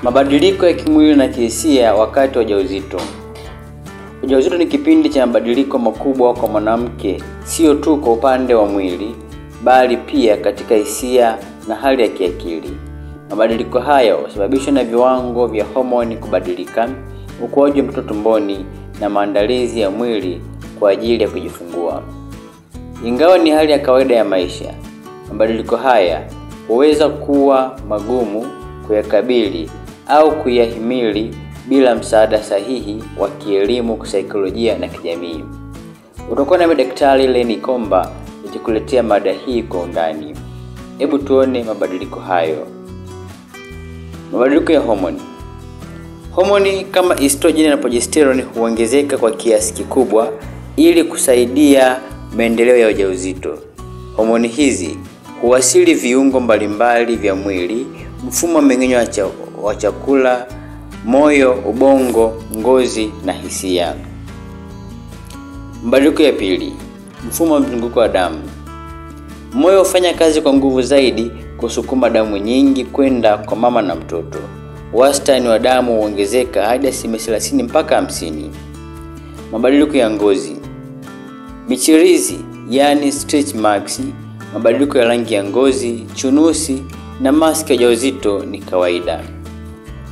Mabadiliko ya kimwili na kihisia wakati wa ujauzito. Ujauzito ni kipindi cha mabadiliko makubwa kwa mwanamke, sio tu kwa upande wa mwili, bali pia katika hisia na hali ya kiakili. Mabadiliko haya husababishwa na viwango vya homoni kubadilika, ukuaji wa mtoto tumboni na maandalizi ya mwili kwa ajili ya kujifungua. Ingawa ni hali ya kawaida ya maisha, mabadiliko haya huweza kuwa magumu kuyakabili au kuyahimili bila msaada sahihi wa kielimu, kisaikolojia na kijamii. Utakuwa na Daktari Lenny Komba nikikuletea mada hii kwa undani. Hebu tuone mabadiliko hayo. Mabadiliko ya homoni. Homoni kama estrogen na progesterone huongezeka kwa kiasi kikubwa ili kusaidia maendeleo ya ujauzito. Homoni hizi huwasili viungo mbalimbali vya mwili, mfumo wa mmeng'enyo wa chakula, moyo, ubongo, ngozi na hisia. Mabadiliko ya pili, mfumo wa mzunguko wa damu. Moyo hufanya kazi kwa nguvu zaidi kusukuma damu nyingi kwenda kwa mama na mtoto. Wastani wa damu huongezeka hadi 30 mpaka 50. Mabadiliko ya ngozi. Michirizi, yani stretch marks, mabadiliko ya rangi ya ngozi, chunusi na maski ya ujauzito ni kawaida.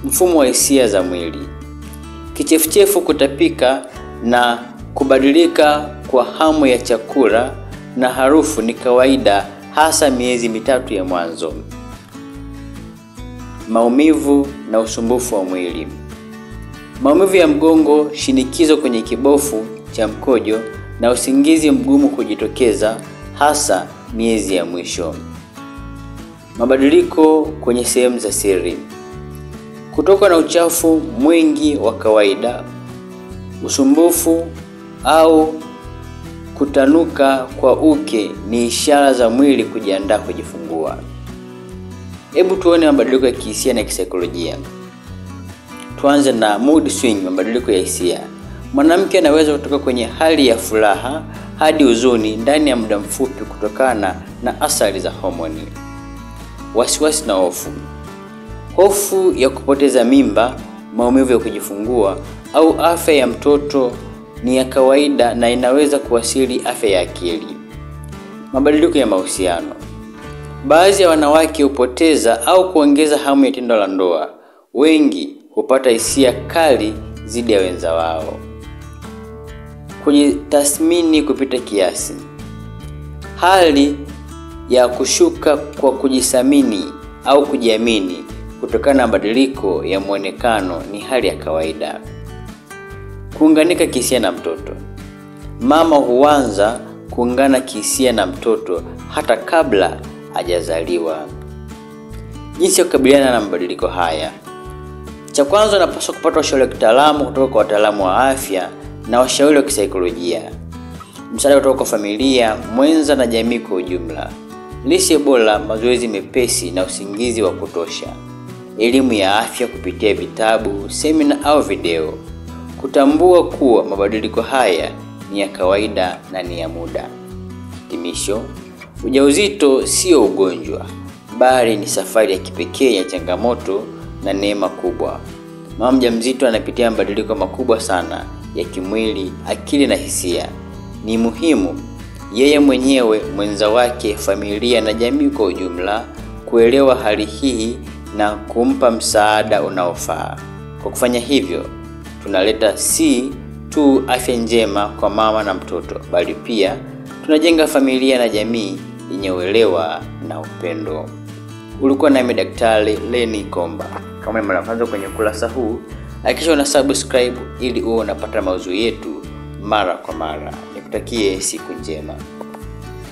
Mfumo wa hisia za mwili. Kichefuchefu, kutapika na kubadilika kwa hamu ya chakula na harufu ni kawaida, hasa miezi 3 ya mwanzo. Maumivu na usumbufu wa mwili. Maumivu ya mgongo, shinikizo kwenye kibofu cha mkojo na usingizi mgumu kujitokeza, hasa miezi ya mwisho. Mabadiliko kwenye sehemu za siri. Kutoka na uchafu mwingi wa kawaida, usumbufu au kutanuka kwa uke ni ishara za mwili kujiandaa kujifungua. Hebu tuone mabadiliko ya kihisia na kisaikolojia. Tuanze na mood swing, mabadiliko ya hisia. Mwanamke anaweza kutoka kwenye hali ya furaha hadi huzuni ndani ya muda mfupi kutokana na athari za homoni. Wasiwasi na hofu. Hofu ya kupoteza mimba, maumivu ya kujifungua au afya ya mtoto ni ya kawaida na inaweza kuathiri afya ya akili. Mabadiliko ya mahusiano. Baadhi ya wanawake hupoteza au kuongeza hamu ya tendo la ndoa. Wengi hupata hisia kali dhidi ya wenza wao. Kujitathmini kupita kiasi. Hali ya kushuka kwa kujithamini au kujiamini kutokana na mabadiliko ya muonekano ni hali ya kawaida. Kuunganika kihisia na mtoto. Mama huanza kuungana kihisia na mtoto hata kabla hajazaliwa. Jinsi ya kukabiliana na mabadiliko haya. Cha kwanza, unapaswa kupata ushauri wa kitaalamu kutoka kwa wataalamu wa afya na washauri wa kisaikolojia. Msaada kutoka kwa familia, mwenza na jamii kwa ujumla. Lishe bora, mazoezi mepesi na usingizi wa kutosha. Elimu ya afya kupitia vitabu, semina au video. Kutambua kuwa mabadiliko haya ni ya kawaida na ni ya muda. Hitimisho, ujauzito sio ugonjwa, bali ni safari ya kipekee ya changamoto na neema kubwa. Mama mjamzito anapitia mabadiliko makubwa sana ya kimwili, akili na hisia. Ni muhimu yeye mwenyewe, mwenza wake, familia na jamii kwa ujumla kuelewa hali hii na kumpa msaada unaofaa. Kwa kufanya hivyo, tunaleta si tu afya njema kwa mama na mtoto, bali pia tunajenga familia na jamii yenye uelewa na upendo. Ulikuwa nami Daktari Lenny Komba. Kama ni mara ya kwanza kwenye ukurasa huu, hakikisha una subscribe ili uwe unapata maudhui yetu mara kwa mara. Nikutakie siku njema.